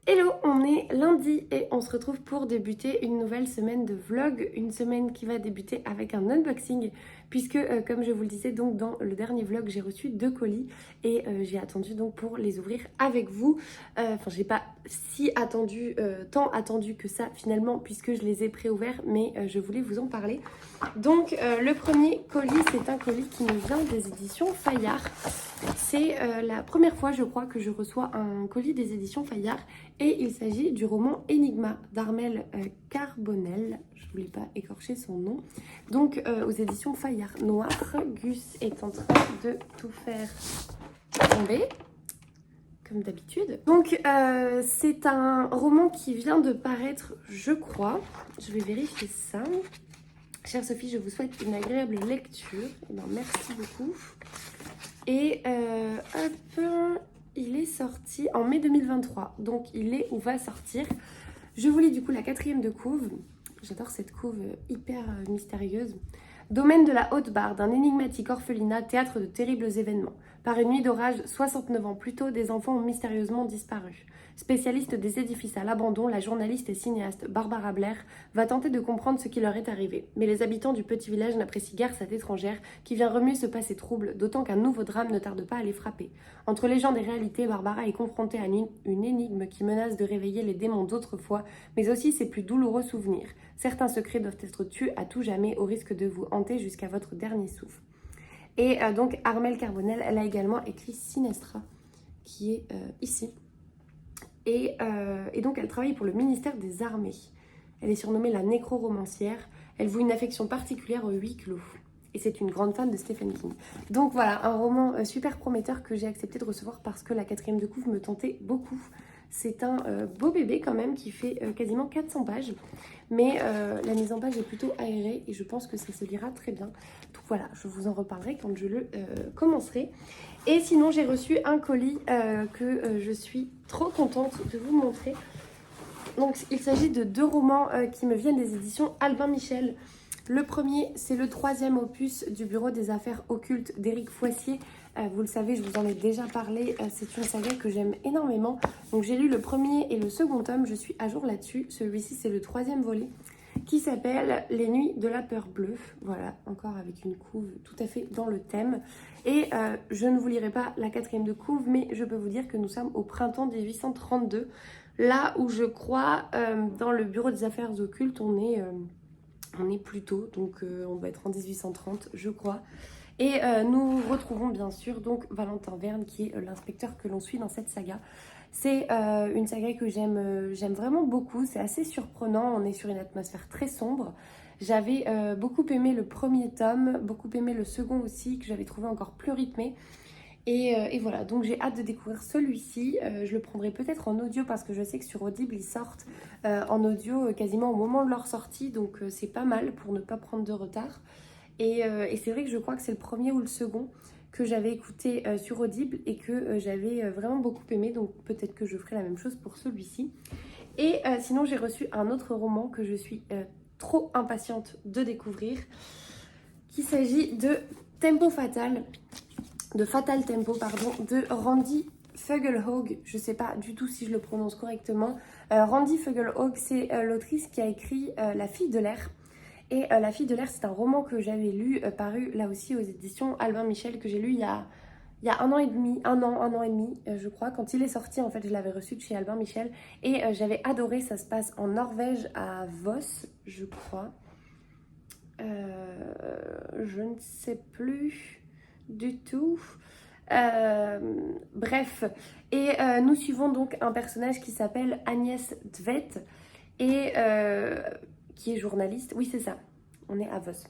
Hello, on est lundi et on se retrouve pour débuter une nouvelle semaine de vlog, une semaine qui va débuter avec un unboxing puisque comme je vous le disais donc dans le dernier vlog j'ai reçu 2 colis et j'ai attendu donc pour les ouvrir avec vous. Enfin j'ai pas si attendu, tant attendu que ça finalement puisque je les ai pré-ouverts mais je voulais vous en parler. Donc le premier colis c'est un colis qui nous vient des éditions Fayard. C'est la première fois je crois que je reçois un colis des éditions Fayard. Et il s'agit du roman Enigma d'Armel Carbonell, je ne voulais pas écorcher son nom, donc aux éditions Fayard Noir. Gus est en train de tout faire tomber, comme d'habitude. Donc c'est un roman qui vient de paraître, je crois, je vais vérifier ça. Chère Sophie, je vous souhaite une agréable lecture, et bien, merci beaucoup. Et hop... Il est sorti en mai 2023, donc il est ou va sortir. Je vous lis du coup la 4e de couve. J'adore cette couve hyper mystérieuse. Domaine de la Haute-Barre, d'un énigmatique orphelinat, théâtre de terribles événements. Par une nuit d'orage, 69 ans plus tôt, des enfants ont mystérieusement disparu. Spécialiste des édifices à l'abandon, la journaliste et cinéaste Barbara Blair va tenter de comprendre ce qui leur est arrivé. Mais les habitants du petit village n'apprécient guère cette étrangère qui vient remuer ce passé trouble, d'autant qu'un nouveau drame ne tarde pas à les frapper. Entre légende et réalité, Barbara est confrontée à une énigme qui menace de réveiller les démons d'autrefois, mais aussi ses plus douloureux souvenirs. Certains secrets doivent être tués à tout jamais au risque de vous hanter jusqu'à votre dernier souffle. Et donc Armel Carbonell, elle a également écrit Sinestra, qui est ici. Et donc elle travaille pour le ministère des Armées. Elle est surnommée la nécro-romancière. Elle voue une affection particulière au huis clos. Et c'est une grande fan de Stephen King. Donc voilà, un roman super prometteur que j'ai accepté de recevoir parce que la 4e de couve me tentait beaucoup. C'est un beau bébé quand même qui fait quasiment 400 pages. Mais la mise en page est plutôt aérée et je pense que ça se lira très bien. Donc voilà, je vous en reparlerai quand je le commencerai. Et sinon, j'ai reçu un colis que je suis trop contente de vous montrer. Donc il s'agit de 2 romans qui me viennent des éditions Albin Michel. Le premier, c'est le 3e opus du Bureau des affaires occultes d'Éric Foissier. Vous le savez, je vous en ai déjà parlé, c'est une saga que j'aime énormément. Donc j'ai lu le premier et le second tome, je suis à jour là-dessus. Celui-ci, c'est le 3e volet qui s'appelle Les Nuits de la Peur Bleue. Voilà, encore avec une couve tout à fait dans le thème. Et je ne vous lirai pas la 4e de couve, mais je peux vous dire que nous sommes au printemps 1832. Là où je crois, dans le Bureau des affaires occultes, on est plus tôt, donc on va être en 1830, je crois. Et nous retrouvons bien sûr donc Valentin Verne, qui est l'inspecteur que l'on suit dans cette saga. C'est une saga que j'aime vraiment beaucoup, c'est assez surprenant, on est sur une atmosphère très sombre. J'avais beaucoup aimé le premier tome, beaucoup aimé le second aussi, que j'avais trouvé encore plus rythmé. Et voilà, donc j'ai hâte de découvrir celui-ci. Je le prendrai peut-être en audio parce que je sais que sur Audible, ils sortent en audio quasiment au moment de leur sortie. Donc c'est pas mal pour ne pas prendre de retard. Et c'est vrai que je crois que c'est le premier ou le second que j'avais écouté sur Audible et que j'avais vraiment beaucoup aimé. Donc peut-être que je ferai la même chose pour celui-ci. Et sinon, j'ai reçu un autre roman que je suis trop impatiente de découvrir, qu'il s'agit de Tempo Fatal. De Fatal Tempo, pardon, de Randy Fugelhaug. Je ne sais pas du tout si je le prononce correctement. Randy Fugelhaug, c'est l'autrice qui a écrit La Fille de l'air. Et La Fille de l'air, c'est un roman que j'avais lu, paru là aussi aux éditions Albin Michel, que j'ai lu il y a un an et demi, un an et demi, je crois. Quand il est sorti, en fait, je l'avais reçu de chez Albin Michel. Et j'avais adoré, ça se passe en Norvège, à Voss, je crois. Je ne sais plus du tout. Bref, et nous suivons donc un personnage qui s'appelle Agnès Dvet et qui est journaliste. Oui, c'est ça, on est à Voss.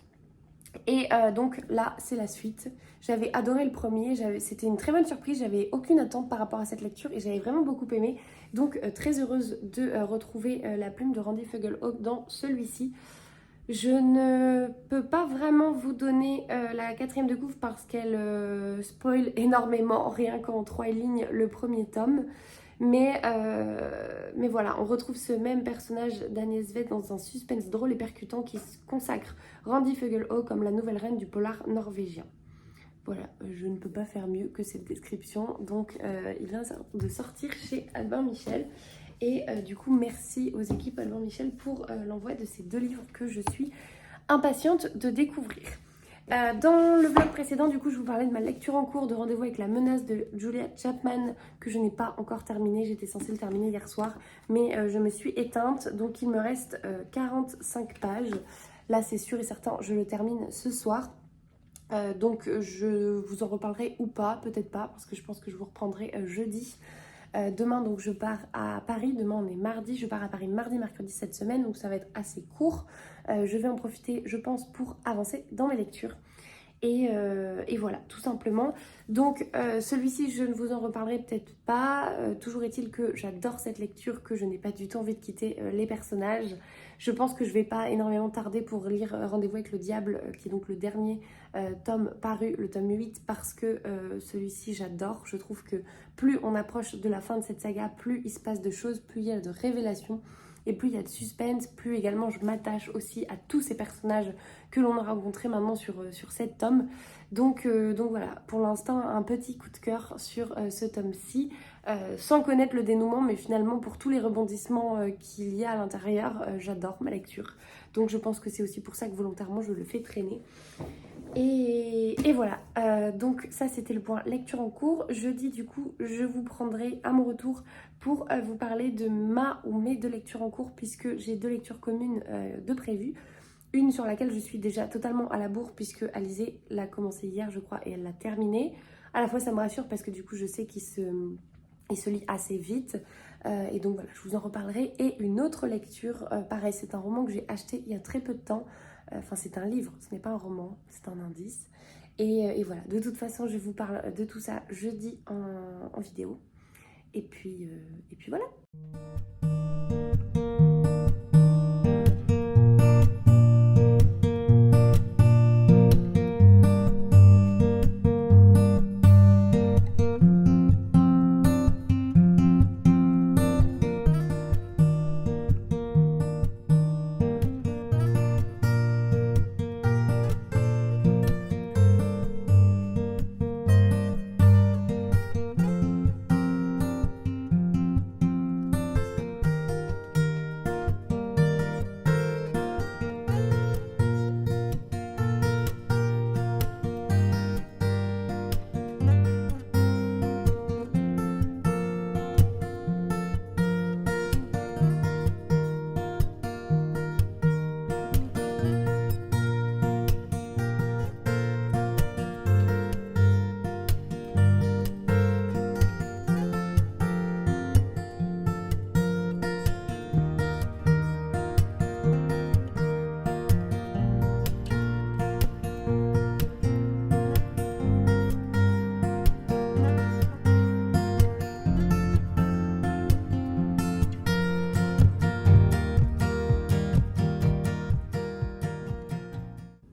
Et donc là, c'est la suite. J'avais adoré le premier, c'était une très bonne surprise, j'avais aucune attente par rapport à cette lecture et j'avais vraiment beaucoup aimé. Donc très heureuse de retrouver la plume de Randy Fugelhaug dans celui-ci. Je ne peux pas vraiment vous donner la 4e de couve parce qu'elle spoil énormément, rien qu'en 3 lignes, le premier tome. Mais voilà, on retrouve ce même personnage d'Agnès Dvet dans un suspense drôle et percutant qui consacre Randy Fugelhaug comme la nouvelle reine du polar norvégien. Voilà, je ne peux pas faire mieux que cette description. Donc, il vient de sortir chez Albin Michel. Et du coup, merci aux équipes Alban Michel pour l'envoi de ces 2 livres que je suis impatiente de découvrir. Dans le vlog précédent, du coup, je vous parlais de ma lecture en cours de Rendez-vous avec la menace de Julia Chapman que je n'ai pas encore terminée. J'étais censée le terminer hier soir, mais je me suis éteinte. Donc, il me reste 45 pages. Là, c'est sûr et certain, je le termine ce soir. Donc, je vous en reparlerai ou pas, peut-être pas, parce que je pense que je vous reprendrai jeudi. Demain, donc, je pars à Paris. Demain, on est mardi. Je pars à Paris mardi, mercredi cette semaine. Donc, ça va être assez court. Je vais en profiter, je pense, pour avancer dans mes lectures. Et voilà, tout simplement. Donc, celui-ci, je ne vous en reparlerai peut-être pas. Toujours est-il que j'adore cette lecture, que je n'ai pas du tout envie de quitter les personnages. Je pense que je ne vais pas énormément tarder pour lire Rendez-vous avec le diable, qui est donc le dernier tome paru, le tome 8, parce que celui-ci, j'adore. Je trouve que plus on approche de la fin de cette saga, plus il se passe de choses, plus il y a de révélations. Et plus il y a de suspense, plus également je m'attache aussi à tous ces personnages que l'on a rencontrés maintenant sur 7 tomes. Donc voilà, pour l'instant, un petit coup de cœur sur ce tome-ci, sans connaître le dénouement, mais finalement pour tous les rebondissements qu'il y a à l'intérieur, j'adore ma lecture. Donc je pense que c'est aussi pour ça que volontairement je le fais traîner. Et voilà, donc ça c'était le point lecture en cours. Jeudi du coup je vous prendrai à mon retour pour vous parler de ma ou mes 2 lectures en cours, puisque j'ai 2 lectures communes de prévues. Une sur laquelle je suis déjà totalement à la bourre, puisque Alizée l'a commencé hier je crois et elle l'a terminée. À la fois ça me rassure parce que du coup je sais qu'il se lit assez vite. Et donc voilà, je vous en reparlerai. Et une autre lecture, pareil, c'est un roman que j'ai acheté il y a très peu de temps. Enfin, c'est un livre, ce n'est pas un roman, c'est un indice. Et voilà, de toute façon, je vous parle de tout ça jeudi en vidéo. Et puis voilà.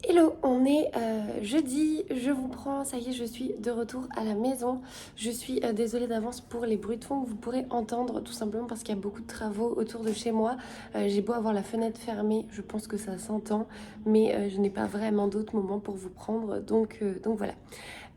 Hello, on est jeudi, je vous prends, ça y est, je suis de retour à la maison. Je suis désolée d'avance pour les bruits de fond que vous pourrez entendre, tout simplement parce qu'il y a beaucoup de travaux autour de chez moi. J'ai beau avoir la fenêtre fermée, je pense que ça s'entend, mais je n'ai pas vraiment d'autres moments pour vous prendre, donc voilà.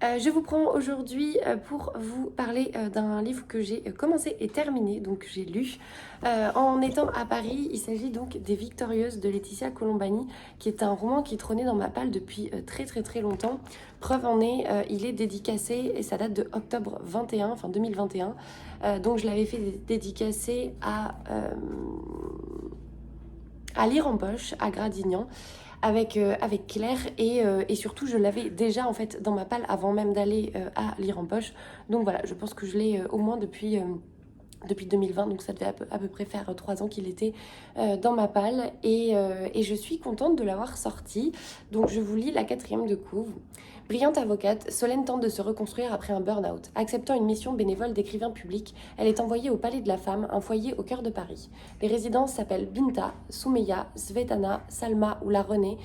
Je vous prends aujourd'hui pour vous parler d'un livre que j'ai commencé et terminé, donc j'ai lu. En étant à Paris, il s'agit donc des Victorieuses de Laetitia Colombani, qui est un roman qui trônait dans ma palle depuis très longtemps. Preuve en est, il est dédicacé et ça date de octobre 21, enfin 2021. Donc je l'avais fait dédicacer à Lire en Poche, à Gradignan, avec Claire, et surtout je l'avais déjà en fait dans ma palle avant même d'aller à Lire en Poche. Donc voilà, je pense que je l'ai au moins depuis 2020, donc ça devait à peu près faire 3 ans qu'il était dans ma palle, et je suis contente de l'avoir sorti. Donc je vous lis la 4e de couve. Brillante avocate, Solène tente de se reconstruire après un burn-out. Acceptant une mission bénévole d'écrivain public, elle est envoyée au Palais de la Femme, un foyer au cœur de Paris. Les résidences s'appellent Binta, Soumeya, Svetlana, Salma ou la Renée,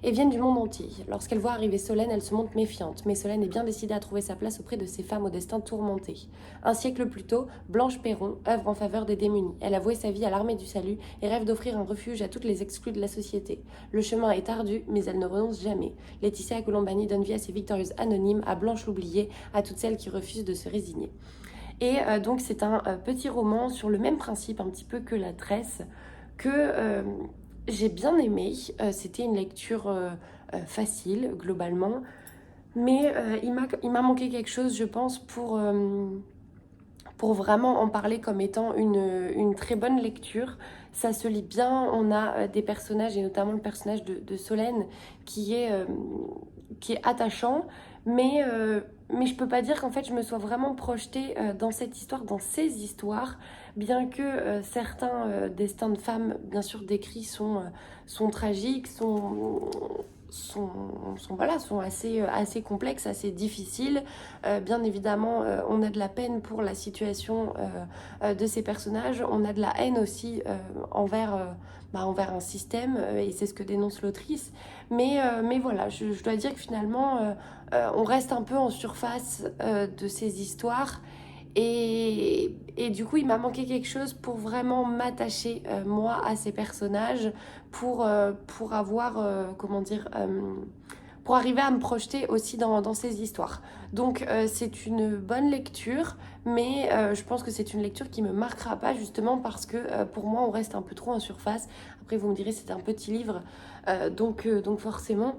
et viennent du monde entier. Lorsqu'elle voit arriver Solène, elle se montre méfiante, mais Solène est bien décidée à trouver sa place auprès de ces femmes au destin tourmenté. Un siècle plus tôt, Blanche Perron œuvre en faveur des démunis. Elle a voué sa vie à l'armée du salut et rêve d'offrir un refuge à toutes les exclues de la société. Le chemin est ardu, mais elle ne renonce jamais. Laetitia Colombani donne vie à ces victorieuses anonymes, à Blanche l'oubliée, à toutes celles qui refusent de se résigner. Et donc c'est un petit roman sur le même principe un petit peu que La Tresse, que j'ai bien aimé. C'était une lecture facile globalement, mais il m'a manqué quelque chose, je pense, pour vraiment en parler comme étant une très bonne lecture. Ça se lit bien, on a des personnages, et notamment le personnage de Solène, qui est, euh, qui est attachant, mais je peux pas dire qu'en fait je me sois vraiment projetée dans cette histoire, dans ces histoires, bien que certains destins de femmes, bien sûr décrits, sont tragiques, sont, voilà, sont assez complexes, assez difficiles. Bien évidemment, on a de la peine pour la situation de ces personnages, on a de la haine aussi envers un système, et c'est ce que dénonce l'autrice. Mais voilà, je dois dire que finalement, on reste un peu en surface de ces histoires. Et du coup, il m'a manqué quelque chose pour vraiment m'attacher, moi, à ces personnages, pour avoir, comment dire, pour arriver à me projeter aussi dans ces histoires. Donc, c'est une bonne lecture, mais je pense que c'est une lecture qui me marquera pas, justement parce que pour moi, on reste un peu trop en surface. Après, vous me direz, c'est un petit livre, donc forcément.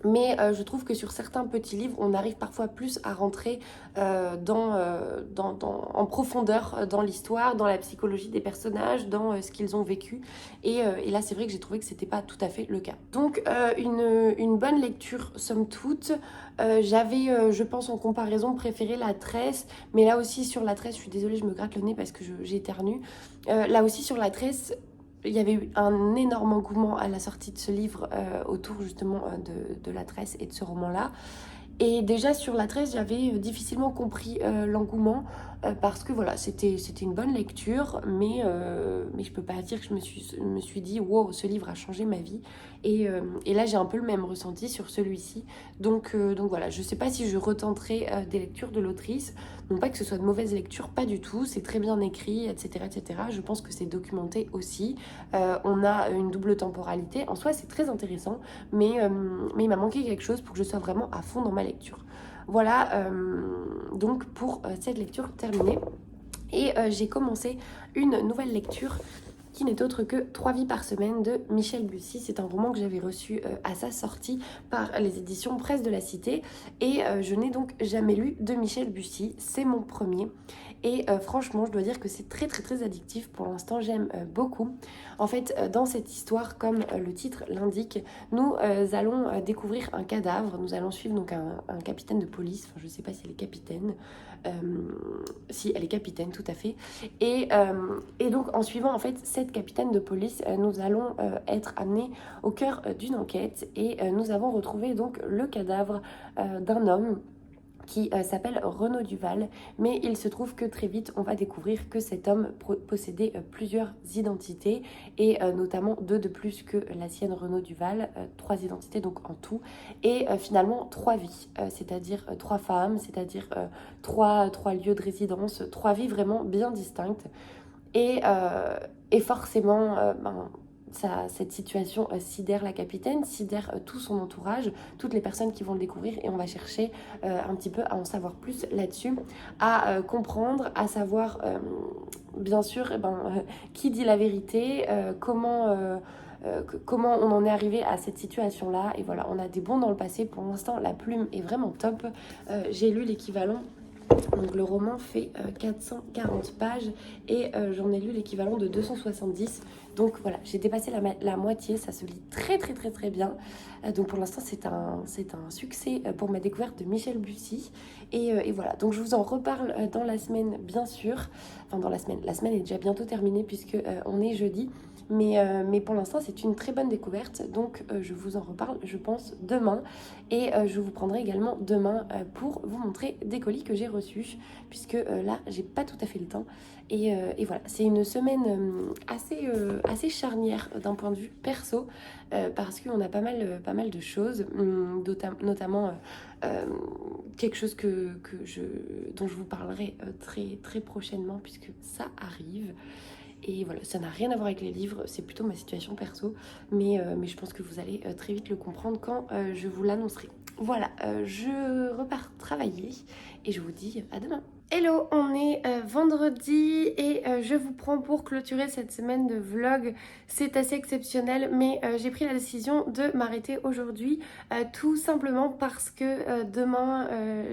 Mais je trouve que sur certains petits livres, on arrive parfois plus à rentrer en profondeur dans l'histoire, dans la psychologie des personnages, dans ce qu'ils ont vécu. Et là, c'est vrai que j'ai trouvé que c'était pas tout à fait le cas. Donc, une bonne lecture, somme toute. J'avais, je pense, en comparaison, préféré La Tresse. Mais là aussi, sur La Tresse, je suis désolée, je me gratte le nez parce que j'éternue. Là aussi, sur La Tresse, il y avait eu un énorme engouement à la sortie de ce livre autour justement de La Tresse et de ce roman-là. Et déjà sur La Tresse, j'avais difficilement compris l'engouement, parce que voilà, c'était une bonne lecture, mais je peux pas dire que je me suis dit wow, ce livre a changé ma vie. Et là, j'ai un peu le même ressenti sur celui-ci. Donc voilà, je sais pas si je retenterai des lectures de l'autrice. Non pas que ce soit de mauvaises lectures, pas du tout, c'est très bien écrit, etc. etc. Je pense que c'est documenté aussi. On a une double temporalité. En soi, c'est très intéressant, mais il m'a manqué quelque chose pour que je sois vraiment à fond dans ma lecture. Voilà, donc pour cette lecture terminée. Et j'ai commencé une nouvelle lecture qui n'est autre que 3 vies par semaine de Michel Bussy. C'est un roman que j'avais reçu à sa sortie par les éditions Presse de la Cité. Et je n'ai donc jamais lu de Michel Bussy. C'est mon premier. Et franchement, je dois dire que c'est très très très addictif. Pour l'instant, j'aime beaucoup. En fait, dans cette histoire, comme le titre l'indique, nous allons découvrir un cadavre. Nous allons suivre donc un capitaine de police. Enfin, je ne sais pas si elle est capitaine. Euh, si, elle est capitaine, tout à fait. Et donc, en suivant en fait cette capitaine de police, nous allons être amenés au cœur d'une enquête et nous avons retrouvé donc le cadavre d'un homme qui s'appelle Renaud Duval, mais il se trouve que très vite on va découvrir que cet homme possédait plusieurs identités et notamment 2 de plus que la sienne Renaud Duval, 3 identités donc en tout, et finalement 3 vies, c'est-à-dire 3 femmes, c'est-à-dire 3 lieux de résidence, 3 vies vraiment bien distinctes. Et, euh, et forcément, cette situation sidère la capitaine, sidère tout son entourage, toutes les personnes qui vont le découvrir, et on va chercher un petit peu à en savoir plus là-dessus, à comprendre, à savoir bien sûr qui dit la vérité, comment on en est arrivé à cette situation-là. Et voilà, on a des bons dans le passé. Pour l'instant, la plume est vraiment top. J'ai lu l'équivalent. Donc le roman fait 440 pages et j'en ai lu l'équivalent de 270. Donc voilà, j'ai dépassé la moitié, ça se lit très très très très bien. Donc pour l'instant c'est un succès pour ma découverte de Michel Bussy. Et voilà, donc je vous en reparle dans la semaine bien sûr. Enfin dans la semaine est déjà bientôt terminée puisque on est jeudi. Mais pour l'instant c'est une très bonne découverte. Donc je vous en reparle je pense demain. Et je vous prendrai également demain pour vous montrer des colis que j'ai reçus, puisque là, j'ai pas tout à fait le temps. Et voilà, c'est une semaine assez charnière d'un point de vue perso, parce qu'on a pas mal de choses, notamment quelque chose dont je vous parlerai très, très prochainement, puisque ça arrive. Et voilà, ça n'a rien à voir avec les livres, c'est plutôt ma situation perso, mais je pense que vous allez très vite le comprendre quand je vous l'annoncerai. Voilà, je repars travailler et je vous dis à demain. Hello, on est vendredi et je vous prends pour clôturer cette semaine de vlog. C'est assez exceptionnel, mais j'ai pris la décision de m'arrêter aujourd'hui, tout simplement parce que demain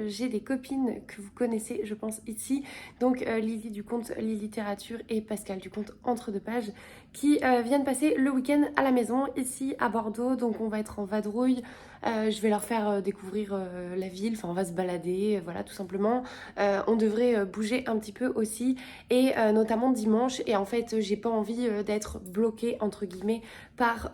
j'ai des copines que vous connaissez, je pense, ici. Donc Lily du compte Lily Littérature et Pascal du compte Entre deux pages qui viennent passer le week-end à la maison ici à Bordeaux. Donc on va être en vadrouille. Je vais leur faire découvrir la ville, enfin on va se balader, voilà tout simplement. On devrait bouger un petit peu aussi et notamment dimanche et en fait j'ai pas envie d'être bloquée entre guillemets par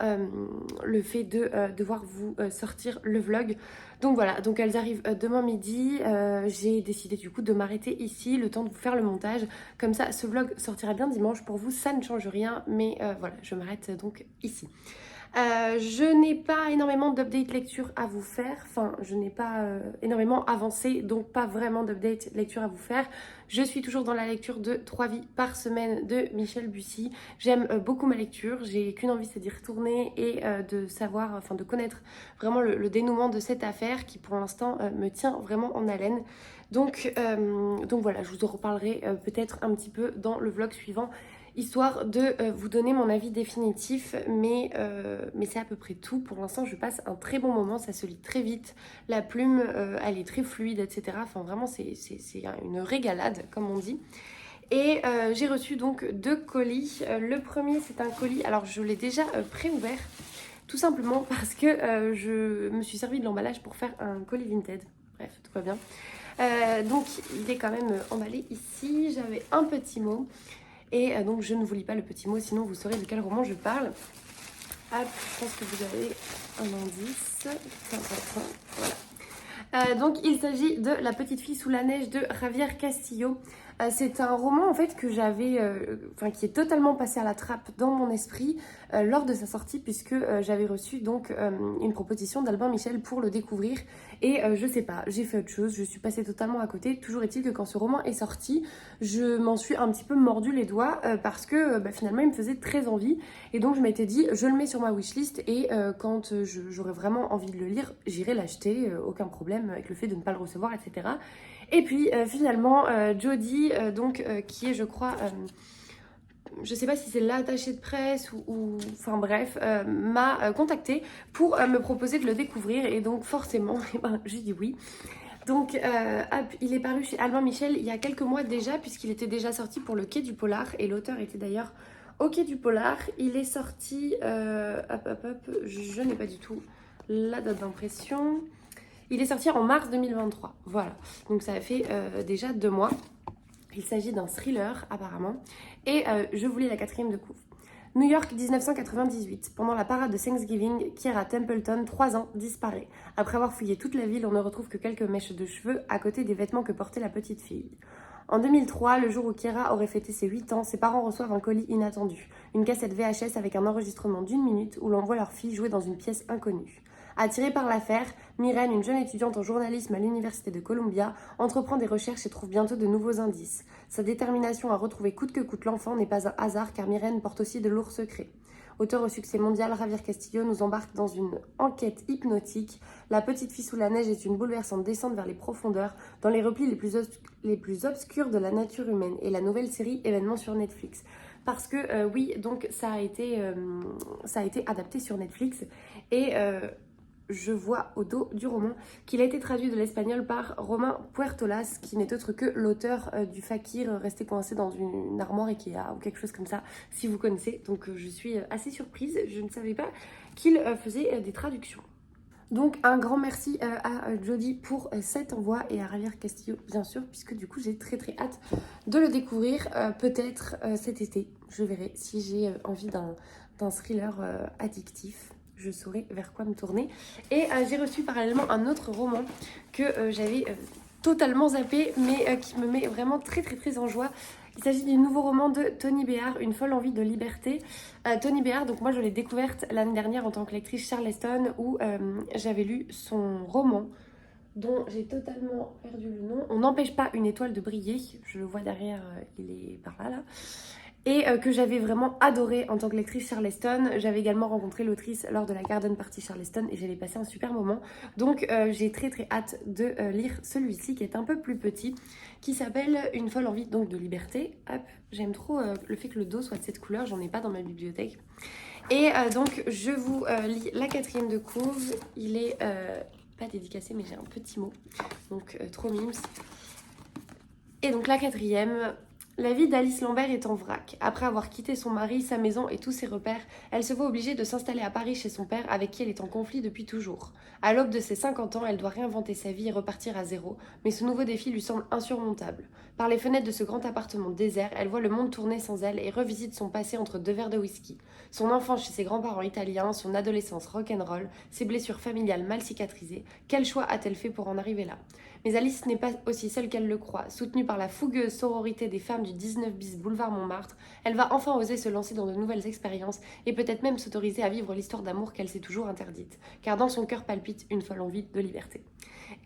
le fait de devoir vous sortir le vlog. Donc voilà, donc elles arrivent demain midi. J'ai décidé du coup de m'arrêter ici le temps de vous faire le montage. Comme ça ce vlog sortira bien dimanche. Pour vous ça ne change rien mais voilà, je m'arrête donc ici. Je n'ai pas énormément d'update lecture à vous faire, enfin je n'ai pas énormément avancé, donc pas vraiment d'update lecture à vous faire. Je suis toujours dans la lecture de 3 vies par semaine de Michel Bussy. J'aime beaucoup ma lecture, j'ai qu'une envie, c'est d'y retourner et de savoir, enfin de connaître vraiment le dénouement de cette affaire qui pour l'instant me tient vraiment en haleine. Donc voilà, je vous en reparlerai peut-être un petit peu dans le vlog suivant, histoire de vous donner mon avis définitif, mais c'est à peu près tout. Pour l'instant, je passe un très bon moment, ça se lit très vite, la plume, elle est très fluide, etc. Enfin, vraiment, c'est une régalade, comme on dit. Et j'ai reçu donc 2 colis. Le premier, c'est un colis, alors je l'ai déjà pré-ouvert, tout simplement parce que je me suis servi de l'emballage pour faire un colis Vinted. Bref, tout va bien. Donc, il est quand même emballé ici. J'avais un petit mot. Et donc je ne vous lis pas le petit mot, sinon vous saurez de quel roman je parle. Hop, je pense que vous avez un indice. Voilà. Donc il s'agit de La petite fille sous la neige de Javier Castillo. C'est un roman en fait que j'avais, qui est totalement passé à la trappe dans mon esprit lors de sa sortie, puisque j'avais reçu donc une proposition d'Albin Michel pour le découvrir et je sais pas, j'ai fait autre chose, je suis passée totalement à côté. Toujours est-il que quand ce roman est sorti, je m'en suis un petit peu mordu les doigts parce que finalement il me faisait très envie et donc je m'étais dit je le mets sur ma wishlist et quand j'aurai vraiment envie de le lire, j'irai l'acheter, aucun problème avec le fait de ne pas le recevoir, etc. Et puis finalement, Jodie, qui est, je crois, je sais pas si c'est l'attaché de presse enfin bref, m'a contactée pour me proposer de le découvrir. Et donc forcément, j'ai dit oui. Donc hop, il est paru chez Albin Michel il y a quelques mois déjà, puisqu'il était déjà sorti pour le Quai du Polar. Et l'auteur était d'ailleurs au Quai du Polar. Il est sorti, je n'ai pas du tout la date d'impression. Il est sorti en mars 2023, voilà. Donc ça fait déjà 2 mois. Il s'agit d'un thriller apparemment. Et je vous lis la 4e de couve. New York 1998. Pendant la parade de Thanksgiving, Kiera Templeton, 3 ans, disparaît. Après avoir fouillé toute la ville, on ne retrouve que quelques mèches de cheveux à côté des vêtements que portait la petite fille. En 2003, le jour où Kiera aurait fêté ses 8 ans, ses parents reçoivent un colis inattendu. Une cassette VHS avec un enregistrement d'1 minute où l'on voit leur fille jouer dans une pièce inconnue. Attirée par l'affaire, Myrène, une jeune étudiante en journalisme à l'université de Columbia, entreprend des recherches et trouve bientôt de nouveaux indices. Sa détermination à retrouver coûte que coûte l'enfant n'est pas un hasard car Myrène porte aussi de lourds secrets. Auteur au succès mondial, Javier Castillo nous embarque dans une enquête hypnotique. La petite fille sous la neige est une bouleversante descente vers les profondeurs, dans les replis les plus obscurs de la nature humaine. Et la nouvelle série événement sur Netflix. Parce que oui, donc ça a été adapté sur Netflix et je vois au dos du roman qu'il a été traduit de l'espagnol par Romain Puertolas, qui n'est autre que l'auteur du Fakir resté coincé dans une armoire Ikea ou quelque chose comme ça, si vous connaissez. Donc je suis assez surprise, je ne savais pas qu'il faisait des traductions. Donc un grand merci à Jodie pour cet envoi et à Javier Castillo bien sûr, puisque du coup j'ai très hâte de le découvrir, peut-être cet été. Je verrai si j'ai envie d'un thriller addictif. Je saurai vers quoi me tourner. Et j'ai reçu parallèlement un autre roman que j'avais totalement zappé, mais qui me met vraiment très en joie. Il s'agit du nouveau roman de Tony Béard, Une folle envie de liberté. Tony Béard, donc moi je l'ai découverte l'année dernière en tant que lectrice Charleston, où j'avais lu son roman dont j'ai totalement perdu le nom. On n'empêche pas une étoile de briller. Je le vois derrière, il est par là. et que j'avais vraiment adoré en tant que lectrice Charleston. J'avais également rencontré l'autrice lors de la Garden Party Charleston et j'avais passé un super moment. Donc j'ai très hâte de lire celui-ci qui est un peu plus petit, qui s'appelle Une folle envie donc de liberté. Hop, j'aime trop le fait que le dos soit de cette couleur, j'en ai pas dans ma bibliothèque. Et donc je vous lis la 4e de couve. Il est pas dédicacé mais j'ai un petit mot, donc trop mimes. Et donc la 4e... La vie d'Alice Lambert est en vrac. Après avoir quitté son mari, sa maison et tous ses repères, elle se voit obligée de s'installer à Paris chez son père avec qui elle est en conflit depuis toujours. À l'aube de ses 50 ans, elle doit réinventer sa vie et repartir à zéro, mais ce nouveau défi lui semble insurmontable. Par les fenêtres de ce grand appartement désert, elle voit le monde tourner sans elle et revisite son passé entre 2 verres de whisky. Son enfance chez ses grands-parents italiens, son adolescence rock'n'roll, ses blessures familiales mal cicatrisées, quel choix a-t-elle fait pour en arriver là ? Mais Alice n'est pas aussi seule qu'elle le croit. Soutenue par la fougueuse sororité des femmes du 19 bis boulevard Montmartre, elle va enfin oser se lancer dans de nouvelles expériences et peut-être même s'autoriser à vivre l'histoire d'amour qu'elle s'est toujours interdite. Car dans son cœur palpite une folle envie de liberté.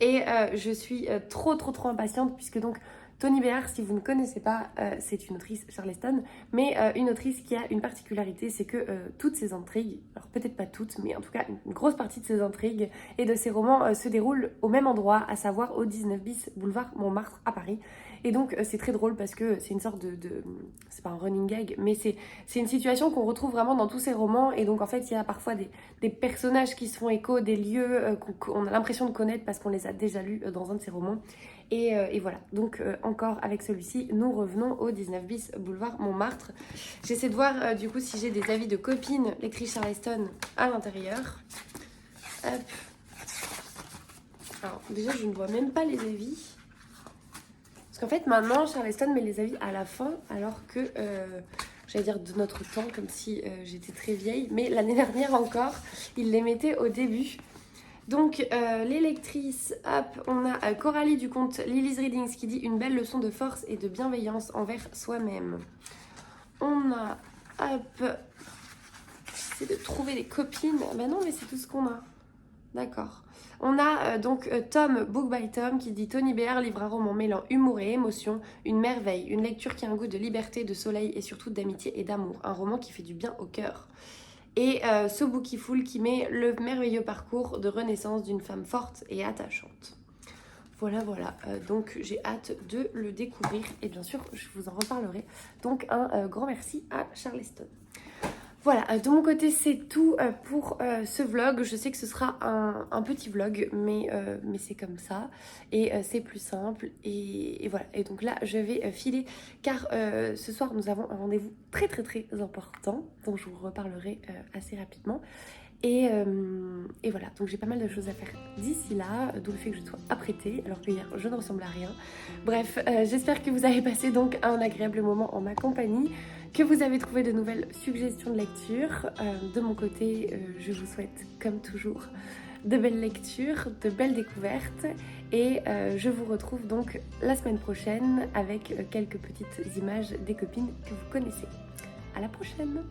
Et je suis trop impatiente puisque donc Toni Béard, si vous ne connaissez pas, c'est une autrice Charleston, mais une autrice qui a une particularité, c'est que toutes ses intrigues, alors peut-être pas toutes, mais en tout cas une grosse partie de ses intrigues et de ses romans se déroulent au même endroit, à savoir au 19 bis boulevard Montmartre à Paris. Et donc c'est très drôle parce que c'est une sorte c'est pas un running gag, mais c'est une situation qu'on retrouve vraiment dans tous ses romans. Et donc en fait il y a parfois des personnages qui se font écho, des lieux qu'on a l'impression de connaître parce qu'on les a déjà lus dans un de ses romans. Et voilà, donc encore avec celui-ci, nous revenons au 19 bis boulevard Montmartre. J'essaie de voir du coup si j'ai des avis de copines lectrices Charleston à l'intérieur. Hop. Alors déjà je ne vois même pas les avis. Parce qu'en fait maintenant Charleston met les avis à la fin alors que, j'allais dire de notre temps comme si j'étais très vieille. Mais l'année dernière encore, il les mettait au début. Donc les lectrices, hop, on a Coralie du compte Lily's Readings qui dit une belle leçon de force et de bienveillance envers soi-même. On a, hop, j'essaie de trouver des copines. Ben non mais c'est tout ce qu'on a. D'accord. On a donc Tom, Book by Tom, qui dit Toni Béard livre un roman mêlant humour et émotion, une merveille, une lecture qui a un goût de liberté, de soleil et surtout d'amitié et d'amour. Un roman qui fait du bien au cœur. Et So Bookiful qui met le merveilleux parcours de renaissance d'une femme forte et attachante. Voilà, donc j'ai hâte de le découvrir et bien sûr je vous en reparlerai. Donc un grand merci à Charleston. Voilà, de mon côté c'est tout pour ce vlog. Je sais que ce sera un petit vlog, mais c'est comme ça. Et c'est plus simple. Et voilà, et donc là je vais filer car ce soir nous avons un rendez-vous très important dont je vous reparlerai assez rapidement. Et voilà, donc j'ai pas mal de choses à faire d'ici là, d'où le fait que je sois apprêtée, alors que hier je ne ressemble à rien. Bref, j'espère que vous avez passé donc un agréable moment en ma compagnie, que vous avez trouvé de nouvelles suggestions de lecture. De mon côté, je vous souhaite comme toujours de belles lectures, de belles découvertes et je vous retrouve donc la semaine prochaine avec quelques petites images des copines que vous connaissez. À la prochaine!